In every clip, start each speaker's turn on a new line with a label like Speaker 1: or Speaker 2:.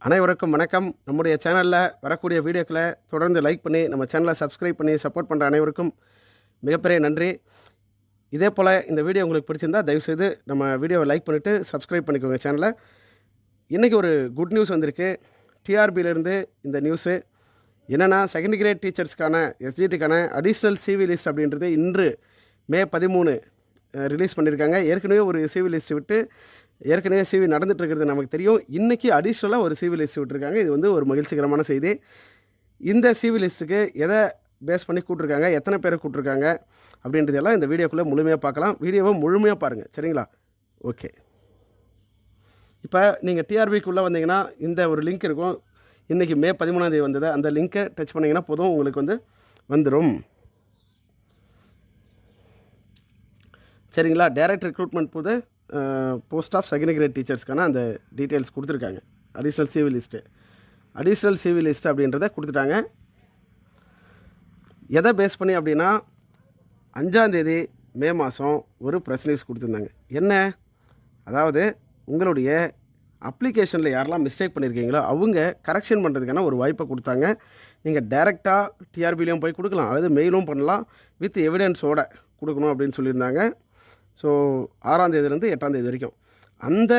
Speaker 1: அனைவருக்கும் வணக்கம். நம்முடைய சேனலில் வரக்கூடிய வீடியோக்களை தொடர்ந்து லைக் பண்ணி நம்ம சேனலை சப்ஸ்கிரைப் பண்ணி சப்போர்ட் பண்ணுற அனைவருக்கும் மிகப்பெரிய நன்றி. இதே போல் இந்த வீடியோ உங்களுக்கு பிடிச்சிருந்தால் தயவுசெய்து நம்ம வீடியோவை லைக் பண்ணிவிட்டு சப்ஸ்கிரைப் பண்ணிக்கோங்க சேனலை. இன்றைக்கி ஒரு குட் நியூஸ் வந்திருக்கு. டிஆர்பியிலேருந்து இந்த நியூஸு என்னென்னா, செகண்ட் கிரேட் டீச்சர்ஸ்க்கான எஸ்ஜிடிக்கான அடிஷ்னல் சிவி லிஸ்ட் அப்படின்றது இன்று மே 13 ரிலீஸ் பண்ணியிருக்காங்க. ஏற்கனவே ஒரு சிவி லிஸ்ட் விட்டு ஏற்கனவே சிவி நடந்துகிட்ருக்கிறது நமக்கு தெரியும். இன்றைக்கி அடிஷ்னலாக ஒரு சிவி லிஸ்ட் விட்டுருக்காங்க. இது வந்து ஒரு மகிழ்ச்சிகரமான செய்தி. இந்த சிவி லிஸ்ட்டுக்கு எதை பேஸ் பண்ணி கூப்பிட்ருக்காங்க, எத்தனை பேரை கூப்பிட்ருக்காங்க அப்படின்றதெல்லாம் இந்த வீடியோக்குள்ளே முழுமையாக பார்க்கலாம். வீடியோவை முழுமையாக பாருங்கள், சரிங்களா? ஓகே, இப்போ நீங்கள் டிஆர்பிக்குள்ளே வந்தீங்கன்னா இந்த ஒரு லிங்க் இருக்கும். இன்றைக்கி மே 13 வந்தது. அந்த லிங்க்கை டச் பண்ணிங்கன்னா போதும், உங்களுக்கு வந்து வந்துடும். சரிங்களா? டைரக்ட் ரெக்ரூட்மெண்ட் போது போஸ்ட் ஆஃப் செகண்ட் கிரேட் டீச்சர்ஸ்க்கான அந்த டீட்டெயில்ஸ் கொடுத்துருக்காங்க. அடிஷ்னல் சிவி லிஸ்ட்டு அப்படின்றத கொடுத்துட்டாங்க. எதை பேஸ் பண்ணி அப்படின்னா, 5 மே மாதம் ஒரு ப்ரெஸ் நியூஸ் கொடுத்துருந்தாங்க. என்ன, அதாவது உங்களுடைய அப்ளிகேஷனில் யாரெல்லாம் மிஸ்டேக் பண்ணியிருக்கீங்களோ அவங்க கரெக்ஷன் பண்ணுறதுக்கான ஒரு வாய்ப்பை கொடுத்தாங்க. நீங்கள் டைரெக்டாக டிஆர்பிலையும் போய் கொடுக்கலாம், அல்லது மெயிலும் பண்ணலாம், வித் எவிடன்ஸோடு கொடுக்கணும் அப்படின்னு சொல்லியிருந்தாங்க. ஸோ 6 தேதியிலேருந்து 8 தேதி வரைக்கும் அந்த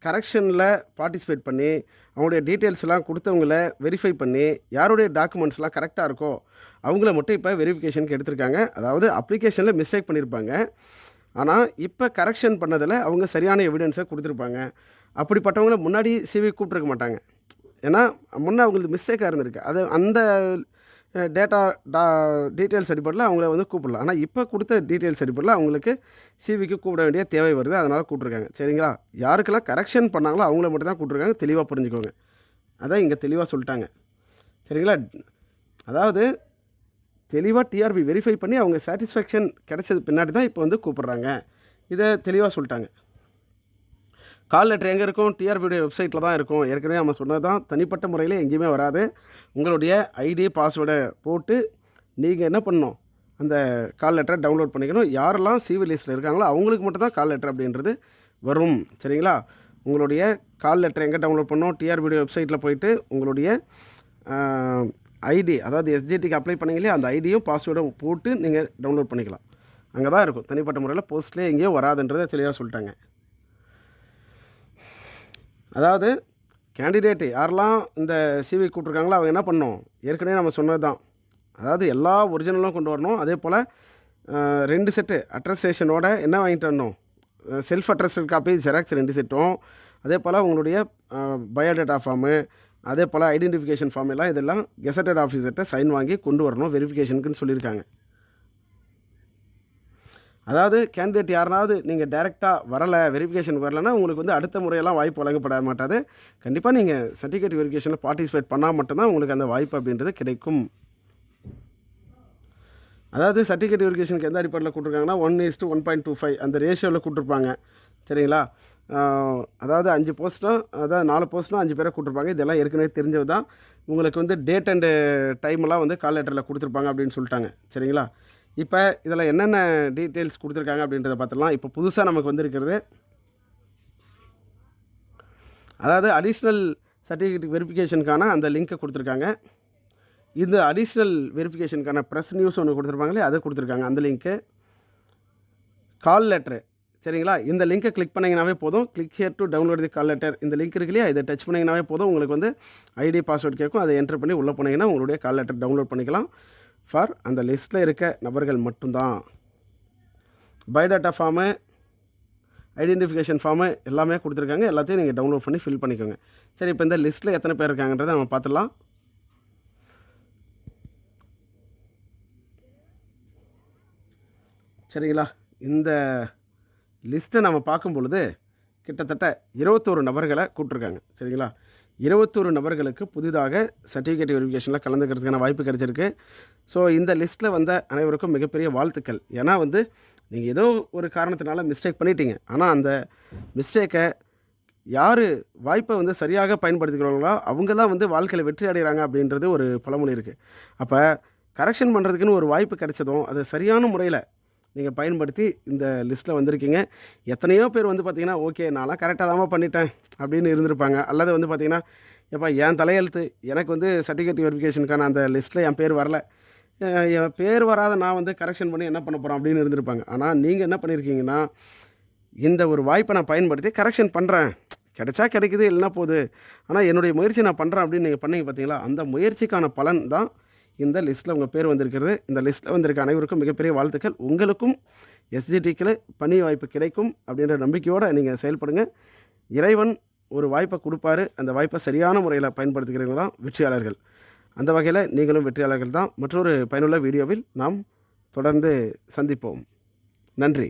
Speaker 1: கரெக்ஷனில் பார்ட்டிசிபேட் பண்ணி அவங்களுடைய டீட்டெயில்ஸ்லாம் கொடுத்தவங்கள வெரிஃபை பண்ணி யாருடைய டாக்குமெண்ட்ஸ்லாம் கரெக்டாக இருக்கோ அவங்கள மட்டும் இப்போ வெரிஃபிகேஷனுக்கு எடுத்திருக்காங்க. அதாவது அப்ளிகேஷனில் மிஸ்டேக் பண்ணியிருப்பாங்க, ஆனால் இப்போ கரெக்ஷன் பண்ணதில் அவங்க சரியான எவிடன்ஸை கொடுத்துருப்பாங்க. அப்படிப்பட்டவங்கள முன்னாடி சிவி கூப்பிட்ருக்க மாட்டாங்க, ஏன்னா முன்னே அவங்களுக்கு மிஸ்டேக்காக இருந்திருக்கு. அது அந்த டீட்டெயில்ஸ் அடிப்படையில் அவங்கள வந்து கூப்பிடலாம். ஆனால் இப்போ கொடுத்த டீட்டெயில்ஸ் அடிப்படையில் அவங்களுக்கு சிவிக்கு கூப்பிட வேண்டிய தேவை வருது, அதனால் கூப்பிட்ருக்காங்க. சரிங்களா? யாருக்கெல்லாம் கரெக்ஷன் பண்ணாங்களோ அவங்கள மட்டும் தான் கூப்பிட்ருக்காங்க. தெளிவாக புரிஞ்சுக்கோங்க. அதான் இங்கே தெளிவாக சொல்லிட்டாங்க. சரிங்களா? அதாவது தெளிவாக டிஆர்பி வெரிஃபை பண்ணி அவங்க சாட்டிஸ்ஃபேக்ஷன் கிடைச்சது பின்னாடி தான் இப்போ வந்து கூப்பிட்றாங்க. இதை தெளிவாக சொல்லிட்டாங்க. கால் லெட்டர் எங்கே இருக்கும்? டிஆர்பியுடைய வெப்சைட்டில் தான் இருக்கும். ஏற்கனவே நம்ம சொன்னது தான், தனிப்பட்ட முறையில் எங்கேயுமே வராது. உங்களுடைய ஐடி பாஸ்வேர்டை போட்டு நீங்கள் என்ன பண்ணணும், அந்த கால் லெட்டரை டவுன்லோட் பண்ணிக்கணும். யாரெல்லாம் சிவி லிஸ்ட்டில் இருக்காங்களோ அவங்களுக்கு மட்டும் தான் கால் லெட்டர் அப்படின்றது வரும். சரிங்களா? உங்களுடைய கால் லெட்டர் எங்கே டவுன்லோட் பண்ணணும்? டிஆர்பியுடைய வெப்சைட்டில் போயிட்டு உங்களுடைய ஐடி, அதாவது எஸ்ஜிடிக்கு அப்ளை பண்ணிங்களே அந்த ஐடியும் பாஸ்வேர்டும் போட்டு நீங்கள் டவுன்லோட் பண்ணிக்கலாம். அங்கே தான் இருக்கும். தனிப்பட்ட முறையில் போஸ்ட்லேயே எங்கேயும் வராதுன்றதை தெளிவாக சொல்லிட்டாங்க. அதாவது கேண்டிடேட்டு யாரெல்லாம் இந்த சிவி கூப்பிட்ருக்காங்களோ அவங்க என்ன பண்ணணும், ஏற்கனவே நம்ம சொன்னது தான். அதாவது எல்லா ஒரிஜினலும் கொண்டு வரணும். அதே போல் 2 செட்டு அட்ரஸ்டேஷனோட என்ன வாங்கிட்டு வரணும், செல்ஃப் அட்ரஸ்டட் காப்பி ஜெராக்ஸ் 2 செட்டும், அதே போல் உங்களுடைய பயோடேட்டா ஃபார்மு, அதே போல் ஐடென்டிஃபிகேஷன் ஃபார்ம் எல்லாம் இதெல்லாம் கெசட்டட் ஆஃபீஸர்கிட்ட சைன் வாங்கி கொண்டு வரணும் வெரிஃபிகேஷனுக்குன்னு சொல்லியிருக்காங்க. அதாவது கேண்டிடேட் யாருனாவது நீங்கள் டைரெக்டாக வரலை, வெரிஃபிகேஷனுக்கு வரலைன்னா உங்களுக்கு வந்து அடுத்த முறையெல்லாம் வாய்ப்பு வழங்கப்பட மாட்டாது. கண்டிப்பாக நீங்கள் சர்டிஃபிகேட் வெரிஃபிகேஷனில் பார்ட்டிசிபேட் பண்ணால் மட்டும்தான் உங்களுக்கு அந்த வாய்ப்பு அப்படின்றது கிடைக்கும். அதாவது சர்டிஃபிகேட் வெரிஃபிகேஷனுக்கு எந்த அடிப்படையில் கூட்டிருக்காங்கன்னா 1:1.25 அந்த ரேஷியோவில் கூட்டிருப்பாங்க. சரிங்களா? அதாவது 5 போஸ்ட்னா, அதாவது 4 போஸ்ட்னா 5 பேரை கூட்டிருப்பாங்க. இதெல்லாம் ஏற்கனவே தெரிஞ்சது தான். உங்களுக்கு வந்து டேட் அண்டு டைமெல்லாம் வந்து கால் லெட்டரில் கொடுத்துருப்பாங்க அப்படின்னு சொல்லிட்டாங்க. சரிங்களா? இப்போ இதில் என்னென்ன டீட்டெயில்ஸ் கொடுத்துருக்காங்க அப்படின்றத பார்த்துடலாம். இப்போ புதுசாக நமக்கு வந்திருக்கிறது, அதாவது அடிஷ்னல் சர்டிஃபிகேட் வெரிஃபிகேஷனுக்கான அந்த லிங்க்கை கொடுத்துருக்காங்க. இந்த அடிஷ்னல் வெரிஃபிகேஷனுக்கான ப்ரெஸ் நியூஸ் ஒன்று கொடுத்துருப்பாங்களே அதை கொடுத்துருக்காங்க. அந்த லிங்க்கு கால் லெட்ரு. சரிங்களா? இந்த லிங்க்கை கிளிக் பண்ணிங்கனாவே போதும். Click here to download the call letter. இந்த லிங்க் இருக்கு இல்லையா, இதை டச் பண்ணிங்கனாவே போதும். உங்களுக்கு வந்து ஐடி பாஸ்வேர்டு கேட்கும். அதை என்ட்ரு பண்ணி உள்ளே போனீங்கன்னா உங்களுடைய கால் லெட்டர் டவுன்லோட் பண்ணிக்கலாம். ஃபார் அந்த லிஸ்ட்டில் இருக்க நபர்கள் மட்டும்தான். பயோடேட்டா ஃபார்மு, ஐடென்டிஃபிகேஷன் ஃபார்மு எல்லாமே கொடுத்துருக்காங்க. எல்லாத்தையும் நீங்கள் டவுன்லோட் பண்ணி ஃபில் பண்ணிக்கோங்க. சரி, இப்போ இந்த லிஸ்ட்டில் எத்தனை பேர் இருக்காங்கன்றதை நம்ம பார்த்துடலாம். சரிங்களா? இந்த லிஸ்ட்டை நம்ம பார்க்கும் பொழுது கிட்டத்தட்ட 21 நபர்களை கூப்பிட்ருக்காங்க. சரிங்களா? 21 நபர்களுக்கு புதிதாக சர்டிஃபிகேட் வெரிஃபிகேஷனில் கலந்துக்கிறதுக்கான வாய்ப்பு கிடைச்சிருக்கு. ஸோ இந்த லிஸ்ட்டில் வந்த அனைவருக்கும் மிகப்பெரிய வாழ்த்துக்கள். ஏன்னா வந்து நீங்கள் ஏதோ ஒரு காரணத்தினால மிஸ்டேக் பண்ணிட்டீங்க, ஆனால் அந்த மிஸ்டேக்கை யார் வாய்ப்பை வந்து சரியாக பயன்படுத்திக்கிறாங்களோ அவங்க தான் வந்து வாழ்க்கையில் வெற்றி அடைகிறாங்க அப்படின்றது ஒரு பழமொழி இருக்குது. அப்போ கரெக்ஷன் பண்ணுறதுக்குன்னு ஒரு வாய்ப்பு கிடைச்சதும் அதை சரியான முறையில் நீங்கள் பயன்படுத்தி இந்த லிஸ்ட்டில் வந்திருக்கீங்க. எத்தனையோ பேர் வந்து பார்த்திங்கன்னா, ஓகே நான்லாம் கரெக்டாக தான் பண்ணிட்டேன் அப்படின்னு இருந்திருப்பாங்க. அல்லது வந்து பார்த்திங்கன்னா, எப்பா என் தலையெழுத்து எனக்கு வந்து சர்டிஃபிகேட் வெரிஃபிகேஷனுக்கான அந்த லிஸ்ட்டில் என் பேர் வரல, என் பேர் வராத நான் வந்து கரெக்ஷன் பண்ணி என்ன பண்ண போகிறோம் அப்படின்னு இருந்திருப்பாங்க. ஆனால் நீங்கள் என்ன பண்ணியிருக்கீங்கன்னா, இந்த ஒரு வாய்ப்பை நான் பயன்படுத்தி கரெக்ஷன் பண்ணுறேன், கிடைச்சா கிடைக்குது இல்லைனா போகுது, ஆனால் என்னுடைய முயற்சி நான் பண்ணுறேன் அப்படின்னு நீங்கள் பண்ணீங்க பார்த்தீங்களா, அந்த முயற்சிக்கான பலன் தான் இந்த லிஸ்ட்டில் உங்கள் பேர் வந்திருக்கிறது. இந்த லிஸ்ட்டில் வந்திருக்க அனைவருக்கும் மிகப்பெரிய வாழ்த்துக்கள். உங்களுக்கும் எஸ்ஜிடிக்கில் பணி வாய்ப்பு கிடைக்கும் அப்படின்ற நம்பிக்கையோடு நீங்கள் செயல்படுங்க. இறைவன் ஒரு வாய்ப்பை கொடுப்பாரு, அந்த வாய்ப்பை சரியான முறையில் பயன்படுத்துகிறவங்க தான் வெற்றியாளர்கள். அந்த வகையில் நீங்களும் வெற்றியாளர்கள் தான். மற்றொரு பயனுள்ள வீடியோவில் நாம் தொடர்ந்து சந்திப்போம். நன்றி.